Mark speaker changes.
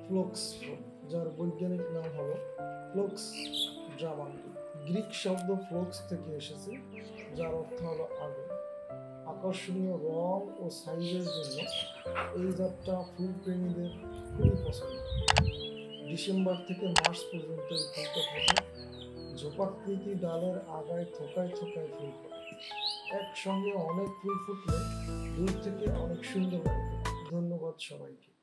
Speaker 1: ফ্লোক্স ফুল, যার বৈজ্ঞানিক নাম হলো ফ্লোক্স ড্রামান্ডি। গ্রিক শব্দ ফ্লোক্স থেকে এসেছে, যার অর্থ হলো আগুন। আকর্ষণীয় রং ও সাইজের জন্য এই জাতটা ফুল প্রেমীদের খুবই পছন্দ। ডিসেম্বর থেকে মার্চ পর্যন্ত এই ফুলটা ফোটে। ঝোপাকৃতি ডালের আগায় থোকায় থোকায় ফুল ফোটে। একসঙ্গে অনেক ফুল ফুটলে দূর থেকে অনেক সুন্দর লাগে। ধন্যবাদ সবাইকে।